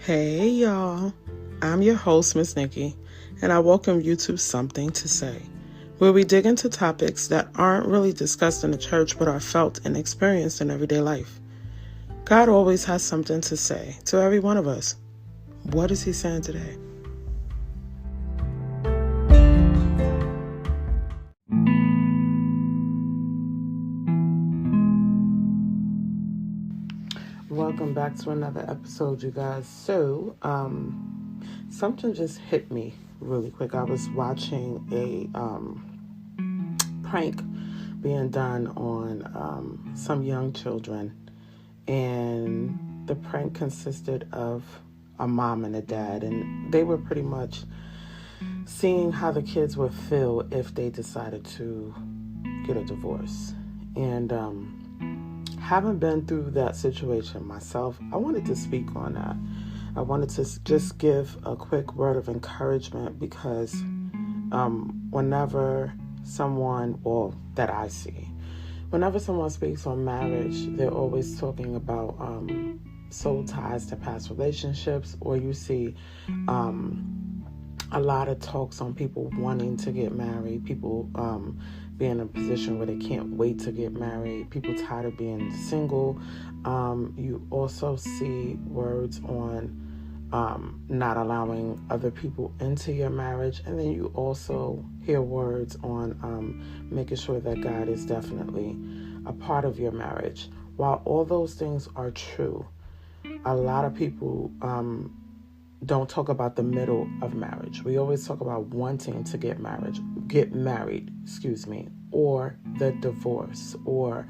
Hey y'all, I'm your host, Miss Nikki, and I welcome you to Something to Say, where we dig into topics that aren't really discussed in the church but are felt and experienced in everyday life. God always has something to say to every one of us. What is he saying today? Welcome back to another episode, you guys. So, something just hit me really quick. I was watching a prank being done on some young children, and the prank consisted of a mom and a dad, and they were pretty much seeing how the kids would feel if they decided to get a divorce. And having been through that situation myself, I wanted to speak on that. I wanted to just give a quick word of encouragement because whenever someone, or that I see, whenever someone speaks on marriage, they're always talking about soul ties to past relationships, or you see a lot of talks on people wanting to get married, people being in a position where they can't wait to get married, people tired of being single. You also see words on not allowing other people into your marriage, and then you also hear words on making sure that God is definitely a part of your marriage. While all those things are true, a lot of people don't talk about the middle of marriage. We always talk about wanting to get married, or the divorce, or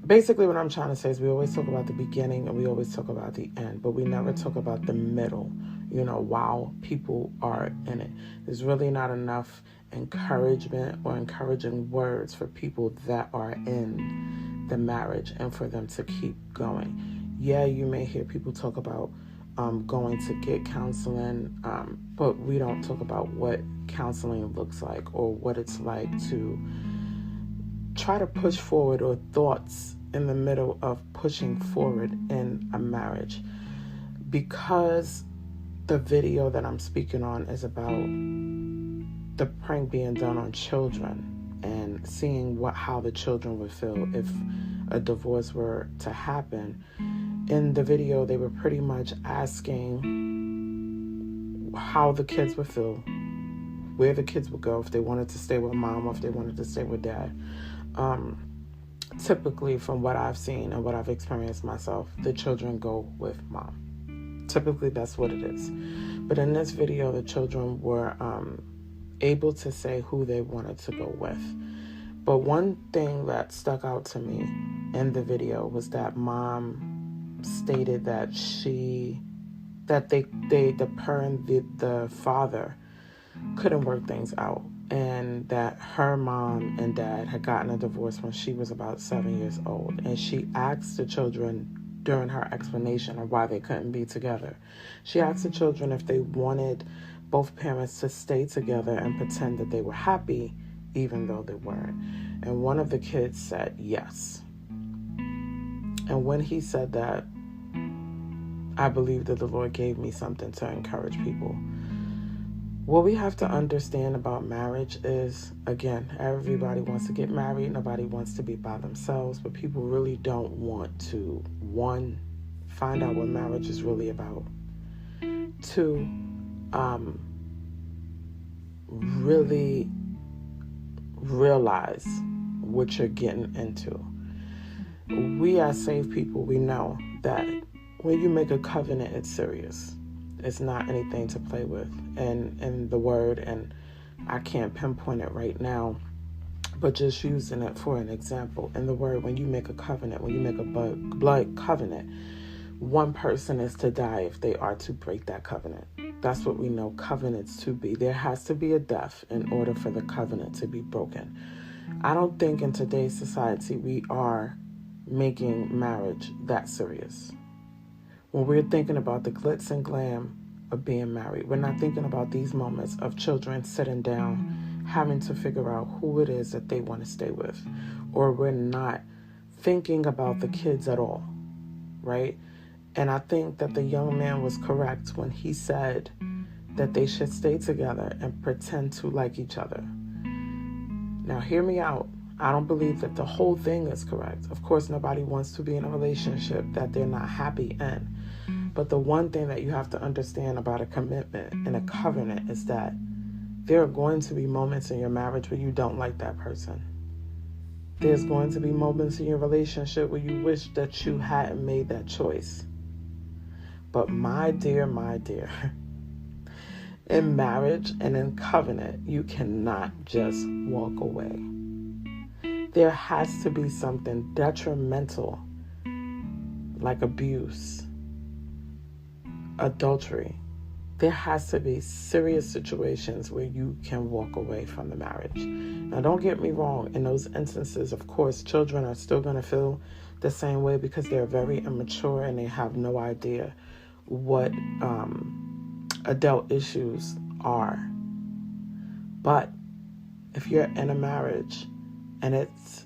basically what I'm trying to say is we always talk about the beginning and we always talk about the end, but we never talk about the middle, while people are in it. There's really not enough encouragement or encouraging words for people that are in the marriage and for them to keep going. Yeah, you may hear people talk about going to get counseling, but we don't talk about what counseling looks like or what it's like to try to push forward, or thoughts in the middle of pushing forward in a marriage. Because the video that I'm speaking on is about the prank being done on children and seeing how the children would feel if a divorce were to happen. In the video, they were pretty much asking how the kids would feel, where the kids would go, if they wanted to stay with mom or if they wanted to stay with dad. Typically, from what I've seen and what I've experienced myself, the children go with mom. Typically, that's what it is. But in this video, the children were able to say who they wanted to go with. But one thing that stuck out to me in the video was that mom stated that the father couldn't work things out, and that her mom and dad had gotten a divorce when she was about 7 years old. And she asked the children during her explanation of why they couldn't be together. She asked the children if they wanted both parents to stay together and pretend that they were happy, even though they weren't. And one of the kids said yes. And when he said that, I believe that the Lord gave me something to encourage people. What we have to understand about marriage is, again, everybody wants to get married. Nobody wants to be by themselves, but people really don't want to, one, find out what marriage is really about. Two, really realize what you're getting into. We as saved people, we know that when you make a covenant, it's serious. It's not anything to play with. And the word, and I can't pinpoint it right now, but just using it for an example. In the word, when you make a covenant, when you make a blood covenant, one person is to die if they are to break that covenant. That's what we know covenants to be. There has to be a death in order for the covenant to be broken. I don't think in today's society we are making marriage that serious. When we're thinking about the glitz and glam of being married, we're not thinking about these moments of children sitting down, having to figure out who it is that they want to stay with. Or we're not thinking about the kids at all, right? And I think that the young man was correct when he said that they should stay together and pretend to like each other. Now, hear me out. I don't believe that the whole thing is correct. Of course, nobody wants to be in a relationship that they're not happy in. But the one thing that you have to understand about a commitment and a covenant is that there are going to be moments in your marriage where you don't like that person. There's going to be moments in your relationship where you wish that you hadn't made that choice. But my dear, in marriage and in covenant, you cannot just walk away. There has to be something detrimental, like abuse, adultery. There has to be serious situations where you can walk away from the marriage. Now, don't get me wrong. In those instances, of course, children are still going to feel the same way because they're very immature and they have no idea what adult issues are. But if you're in a marriage and it's,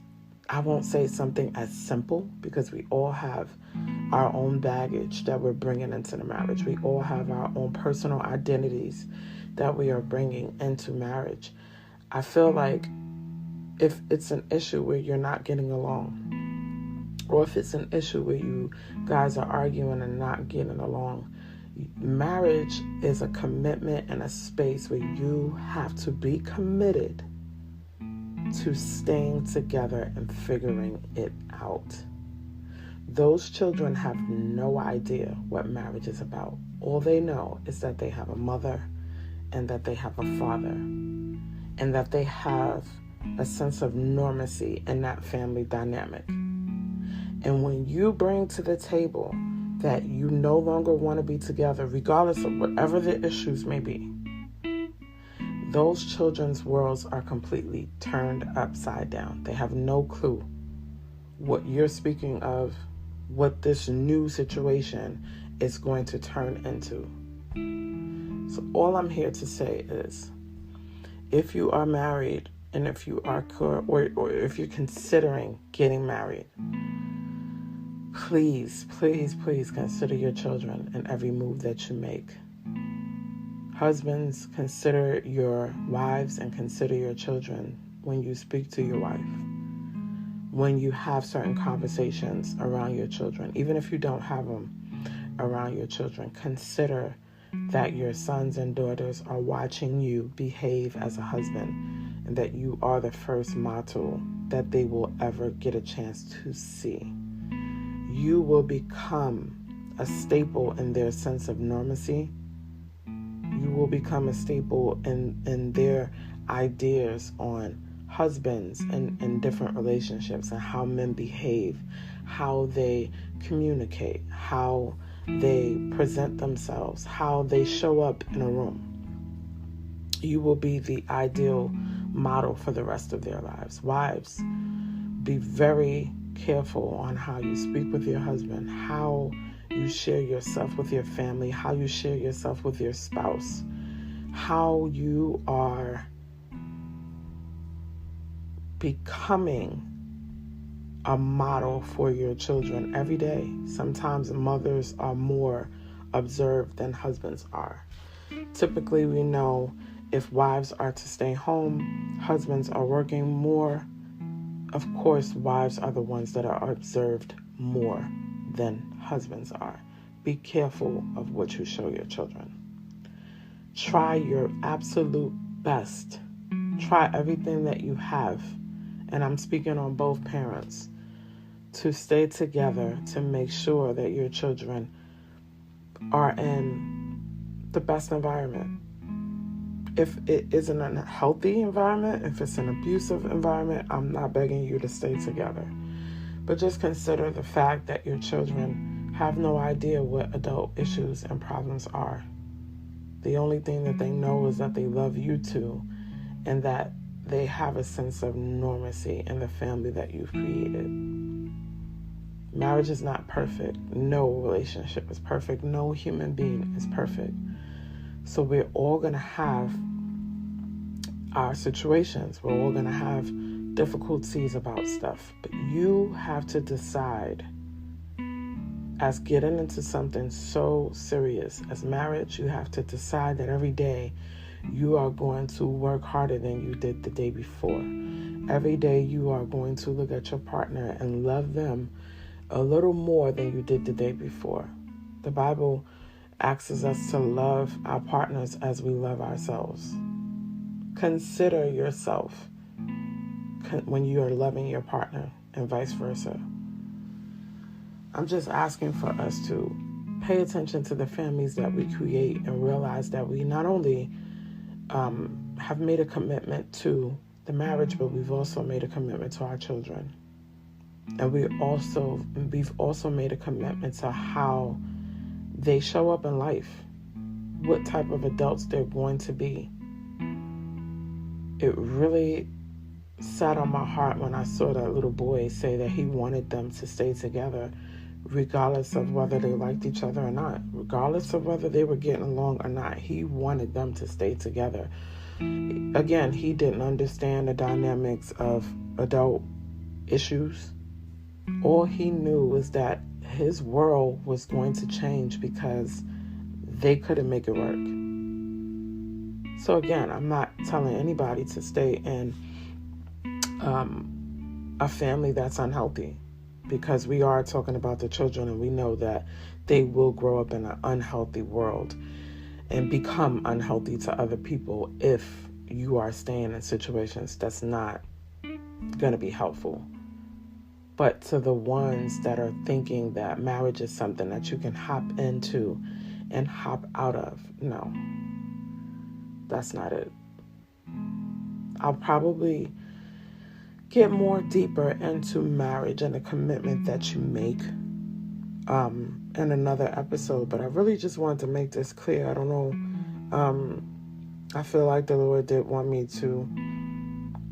I won't say something as simple, because we all have our own baggage that we're bringing into the marriage. We all have our own personal identities that we are bringing into marriage. I feel like if it's an issue where you're not getting along, or if it's an issue where you guys are arguing and not getting along, marriage is a commitment and a space where you have to be committed to staying together and figuring it out. Those children have no idea what marriage is about. All they know is that they have a mother and that they have a father and that they have a sense of normacy in that family dynamic. And when you bring to the table that you no longer want to be together, regardless of whatever the issues may be, those children's worlds are completely turned upside down. They have no clue what you're speaking of, what this new situation is going to turn into. So all I'm here to say is, if you are married and if you are or if you're considering getting married, please consider your children in every move that you make. Husbands, consider your wives and consider your children when you speak to your wife, when you have certain conversations around your children. Even if you don't have them around your children, consider that your sons and daughters are watching you behave as a husband, and that you are the first model that they will ever get a chance to see. You will become a staple in their sense of normacy. You will become a staple in their ideas on husbands and different relationships and how men behave, how they communicate, how they present themselves, how they show up in a room. You will be the ideal model for the rest of their lives. Wives, be very careful on how you speak with your husband, how you share yourself with your family, how you share yourself with your spouse, how you are becoming a model for your children every day. Sometimes mothers are more observed than husbands are. Typically, we know if wives are to stay home, husbands are working more. Of course, wives are the ones that are observed more than husbands are. Be careful of what you show your children. Try your absolute best. Try everything that you have, and I'm speaking on both parents, to stay together to make sure that your children are in the best environment. If it isn't a healthy environment, if it's an abusive environment, I'm not begging you to stay together. But just consider the fact that your children have no idea what adult issues and problems are. The only thing that they know is that they love you too, and that they have a sense of normacy in the family that you've created. Marriage is not perfect. No relationship is perfect. No human being is perfect. So we're all going to have our situations. We're all going to have difficulties about stuff. But you have to decide as getting into something so serious as marriage. You have to decide that every day you are going to work harder than you did the day before. Every day you are going to look at your partner and love them a little more than you did the day before. The Bible asks us to love our partners as we love ourselves. Consider yourself when you are loving your partner and vice versa. I'm just asking for us to pay attention to the families that we create and realize that we not only have made a commitment to the marriage, but we've also made a commitment to our children. And we've also made a commitment to how they show up in life, what type of adults they're going to be. It really sat on my heart when I saw that little boy say that he wanted them to stay together, regardless of whether they liked each other or not, regardless of whether they were getting along or not. He wanted them to stay together. Again, he didn't understand the dynamics of adult issues. All he knew was that his world was going to change because they couldn't make it work. So again, I'm not telling anybody to stay in a family that's unhealthy, because we are talking about the children, and we know that they will grow up in an unhealthy world and become unhealthy to other people if you are staying in situations that's not going to be helpful. But to the ones that are thinking that marriage is something that you can hop into and hop out of, no, that's not it. I'll probably get more deeper into marriage and the commitment that you make in another episode, but I really just wanted to make this clear. I don't know, I feel like the Lord did want me to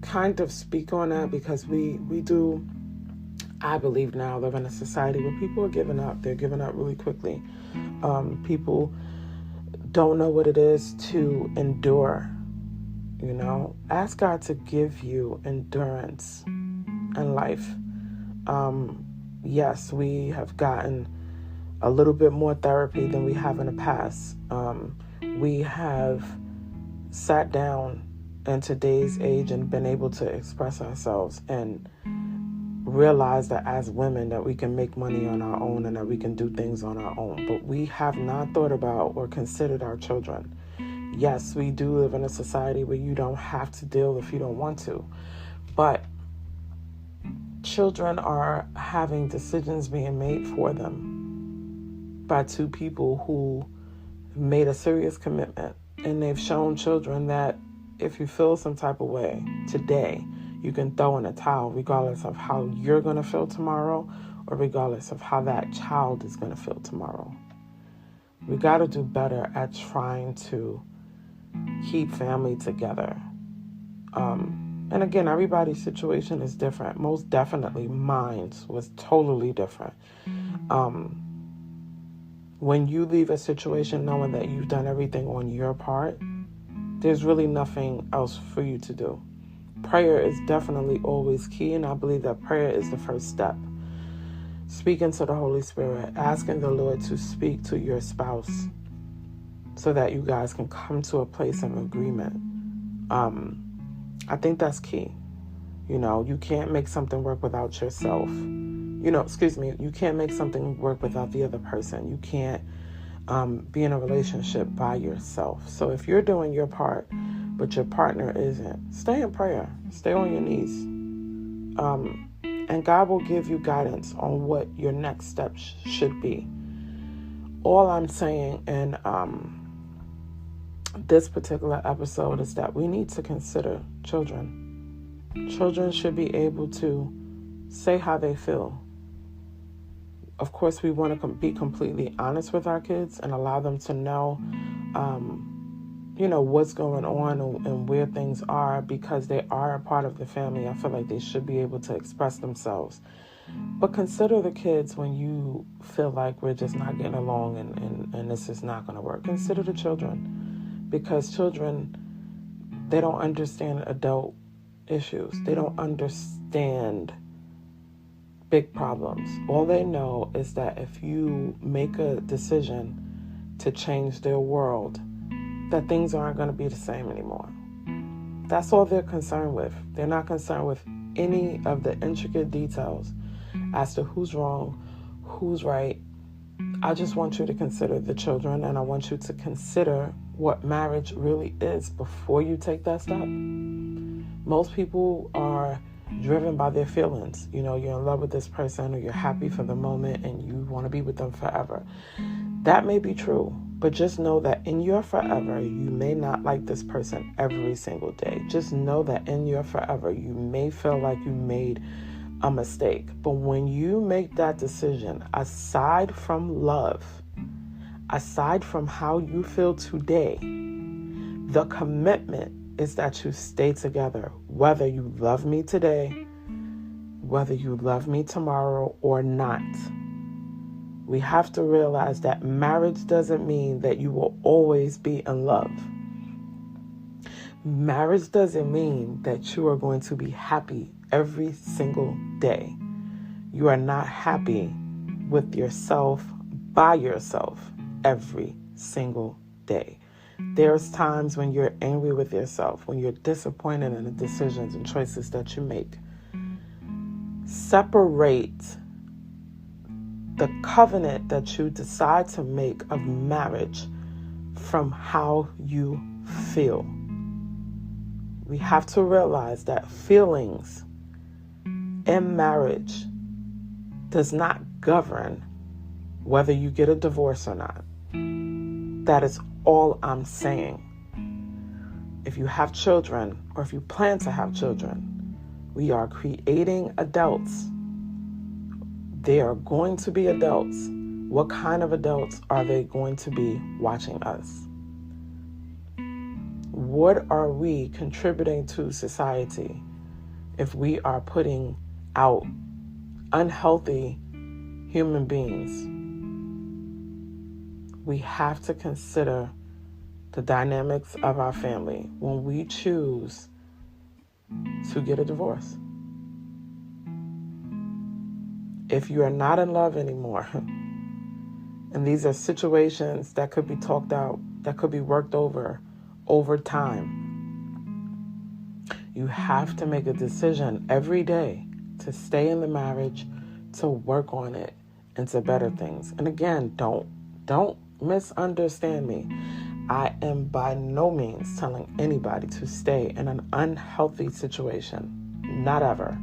kind of speak on that, because we do, I believe now, live in a society where people are giving up. They're giving up really quickly. People don't know what it is to endure. You know, ask God to give you endurance in life. Yes, we have gotten a little bit more therapy than we have in the past. We have sat down in today's age and been able to express ourselves and realize that as women that we can make money on our own and that we can do things on our own. But we have not thought about or considered our children. Yes, we do live in a society where you don't have to deal if you don't want to. But children are having decisions being made for them by two people who made a serious commitment. And they've shown children that if you feel some type of way today, you can throw in a towel regardless of how you're going to feel tomorrow or regardless of how that child is going to feel tomorrow. We got to do better at trying to keep family together. And again, everybody's situation is different. Most definitely mine was totally different. When you leave a situation knowing that you've done everything on your part, there's really nothing else for you to do. Prayer is definitely always key, and I believe that prayer is the first step. Speaking to the Holy Spirit, asking the Lord to speak to your spouse so that you guys can come to a place of agreement. I think that's key. You know, you can't make something work without yourself. You can't make something work without the other person. You can't be in a relationship by yourself. So if you're doing your part, but your partner isn't, stay in prayer. Stay on your knees. And God will give you guidance on what your next step should be. All I'm saying in this particular episode is that we need to consider children. Children should be able to say how they feel. Of course, we want to be completely honest with our kids and allow them to know, what's going on and where things are, because they are a part of the family. I feel like they should be able to express themselves. But consider the kids when you feel like we're just not getting along and this is not going to work. Consider the children, because children, they don't understand adult issues. They don't understand big problems. All they know is that if you make a decision to change their world, that things aren't going to be the same anymore. That's all they're concerned with. They're not concerned with any of the intricate details as to who's wrong, who's right. I just want you to consider the children, and I want you to consider what marriage really is before you take that step. Most people are driven by their feelings. You know, you're in love with this person, or you're happy for the moment and you want to be with them forever. That may be true, but just know that in your forever, you may not like this person every single day. Just know that in your forever, you may feel like you made a mistake. But when you make that decision, aside from love, aside from how you feel today, the commitment is that you stay together, whether you love me today, whether you love me tomorrow or not. We have to realize that marriage doesn't mean that you will always be in love. Marriage doesn't mean that you are going to be happy every single day. You are not happy with yourself, by yourself, every single day. There's times when you're angry with yourself, when you're disappointed in the decisions and choices that you make. Separate the covenant that you decide to make of marriage from how you feel. We have to realize that feelings in marriage does not govern whether you get a divorce or not. That is all I'm saying. If you have children, or if you plan to have children, we are creating adults. They are going to be adults. What kind of adults are they going to be watching us? What are we contributing to society if we are putting out unhealthy human beings? We have to consider the dynamics of our family when we choose to get a divorce. If you are not in love anymore, and these are situations that could be talked out, that could be worked over time, you have to make a decision every day to stay in the marriage, to work on it, and to better things. And again, don't misunderstand me. I am by no means telling anybody to stay in an unhealthy situation. Not ever.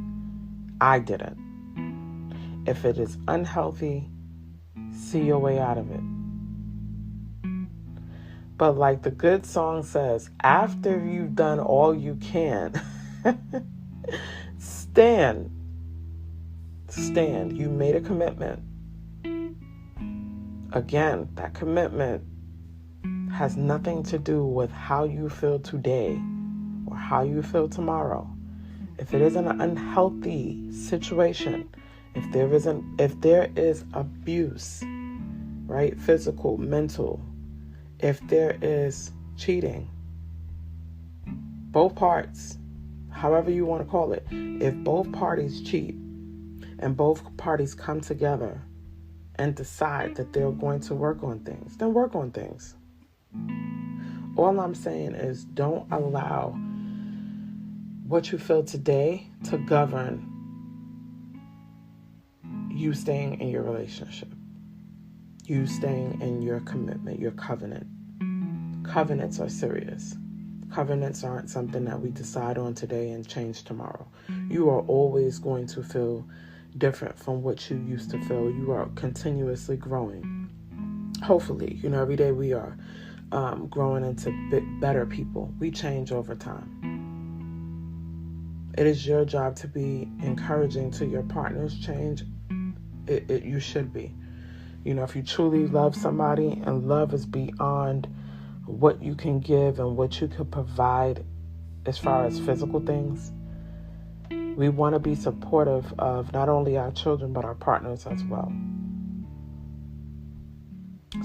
I didn't. If it is unhealthy, see your way out of it. But like the good song says, after you've done all you can, stand. You made a commitment. Again, that commitment has nothing to do with how you feel today or how you feel tomorrow. If it is an unhealthy situation, if there is abuse, right? Physical, mental, if there is cheating, both parts, however you want to call it, if both parties cheat and both parties come together and decide that they're going to work on things, then work on things. All I'm saying is don't allow what you feel today to govern you staying in your relationship, you staying in your commitment, your covenant. Covenants are serious. Covenants aren't something that we decide on today and change tomorrow. You are always going to feel different from what you used to feel. You are continuously growing. Hopefully, every day we are growing into better people. We change over time. It is your job to be encouraging to your partner's change. You should be. If you truly love somebody, and love is beyond what you can give and what you could provide as far as physical things, we want to be supportive of not only our children, but our partners as well.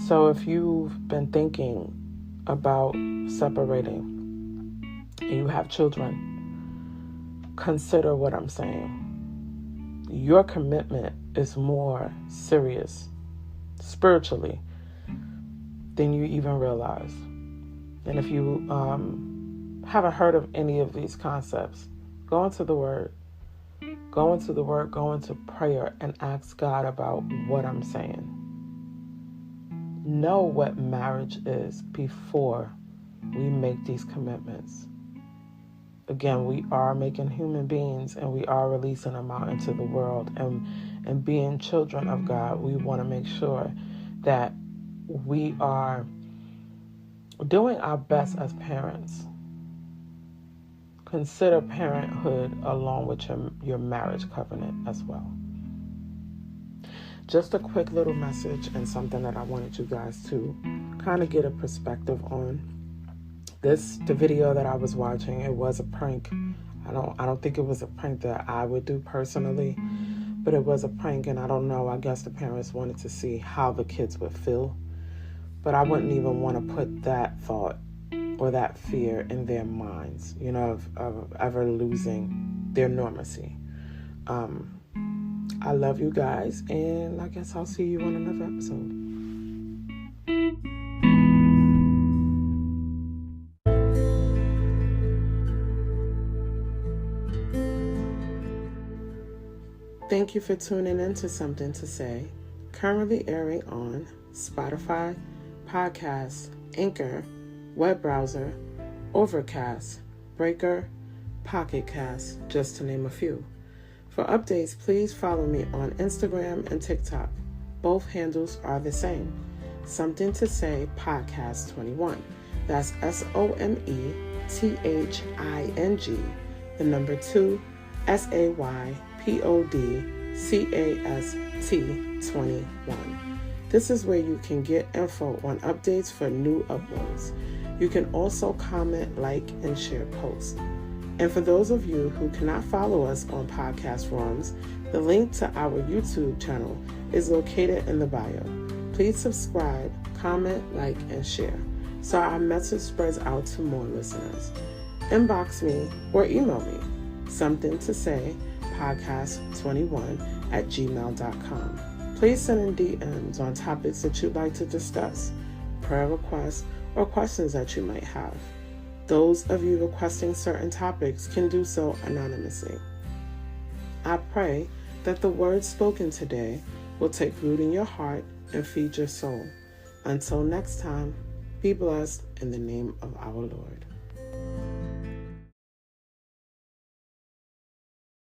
So if you've been thinking about separating and you have children, consider what I'm saying. your commitment is more serious spiritually than you even realize. And if you haven't heard of any of these concepts, go into the Word. Go into the Word, go into prayer, and ask God about what I'm saying. Know what marriage is before we make these commitments. Again, we are making human beings, and we are releasing them out into the world. And being children of God, we want to make sure that we are doing our best as parents. Consider parenthood along with your marriage covenant as well. Just a quick little message and something that I wanted you guys to kind of get a perspective on. The video that I was watching, it was a prank. I don't think it was a prank that I would do personally, but it was a prank, and I don't know. I guess the parents wanted to see how the kids would feel, but I wouldn't even want to put that thought or that fear in their minds, of ever losing their normacy. I love you guys, and I guess I'll see you on another episode. Thank you for tuning in to Something to Say, currently airing on Spotify, Podcast, Anchor, web browser, Overcast, Breaker, Pocket Cast, just to name a few. For updates, please follow me on Instagram and TikTok. Both handles are the same. Something to Say Podcast 21. That's SOMETHING, the number 2, SAYPODCAST 21. This is where you can get info on updates for new uploads. You can also comment, like, and share posts. And for those of you who cannot follow us on podcast forums, the link to our YouTube channel is located in the bio. Please subscribe, comment, like, and share so our message spreads out to more listeners. Inbox me or email me, something to say podcast21@gmail.com. Please send in DMs on topics that you'd like to discuss, prayer requests, or questions that you might have. Those of you requesting certain topics can do so anonymously. I pray that the words spoken today will take root in your heart and feed your soul. Until next time, be blessed in the name of our Lord.